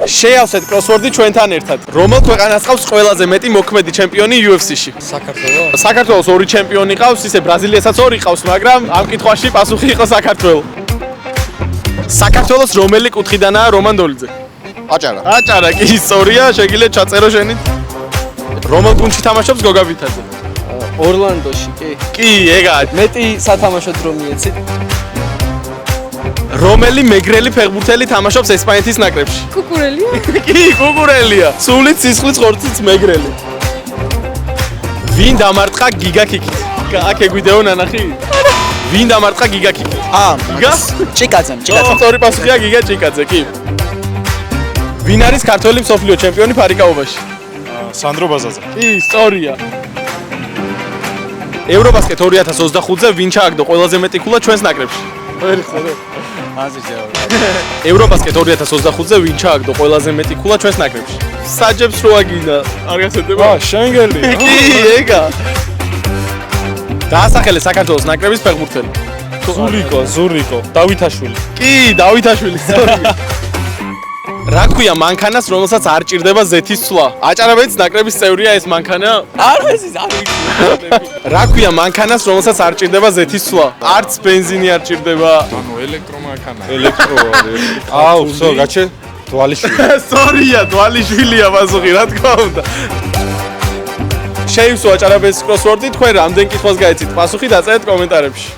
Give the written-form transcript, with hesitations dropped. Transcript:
შეავსეთ კროსვორდი ჩვენთან ერთად. რომელ ქვეყანას ყავს ყველაზე მეტი მოქმედი ჩემპიონი UFC-ში? საქართველოს. საქართველოს 2 ჩემპიონი ყავს, ისე ბრაზილიასაც 2 ყავს, მაგრამ ამ კითხვაში პასუხი იყო საქართველოს. საქართველოს რომელი კუთხიდანაა რომან დოლიძე? აჭარა. აჭარა კი ისტორია, შეგიძლიათ ჩაწერო შენით. რომელ გუნდში თამაშობს გოგა ვითაძე? ორლანდოში, კი. კი, ეგაა. მეტი სათამაშო დრო მიეცით. რომელი მეგრელი ფეხბურთელი თამაშობს ესპანეთის ნაკრებში? კუკურელია? კი, კუკურელია. სულით სისხლის ხორცის მეგრელი. ვინ დამარტყა გიგა კიკით? აქ ეგვიდეო ნანახი? ვინ დამარტყა გიგა კიკით? გიგა? ჩიკაძემ, სწორი პასუხია გიგა ჭიკაძე, კი. ვინ არის ქართველი მსოფლიო ჩემპიონი ფარიკაობაში? სანდრო ბაზაძე. კი, სწორია. ევრობასკეტ 2025-ზე ვინ ჩააგდო ყველაზე მეტი ქულა ჩვენს ნაკრებში? ევრობასკეტ 2025-ზე ვინ ჩააგდო ყველაზე მეტი ქულა ჩვენს ნაკრებში? საჯებს რო აგინდა. არ გასცდება? შენგელი. კი, ეგა. დაასახელე საქართველოს ნაკრების ფეხბურთელი. ზურიკო, დავითაშვილი. კი, დავითაშვილი, სწორია. რა ქვია მანქანას, რომელსაც არ ჭირდება ზეთის ცვლა? აჭარაბეთის ნაკრების წევრია ეს მანქანა? არ ვიცი, არ ვიცი. რა ქვია მანქანას, რომელსაც არ ჭირდება ზეთის ცვლა? არც ბენზინი არ ჭირდება. ანუ ელექტრომანქანა. აუ, всё, გაჩე. თვალიშვილი. სწორია, თვალიშვილია პასუხი, რა თქმა უნდა. შეივსო აჭარაბეთის კროსვორდი, თქვენ რამდენ კითხვას გაეცით? პასუხი დაწერეთ კომენტარებში.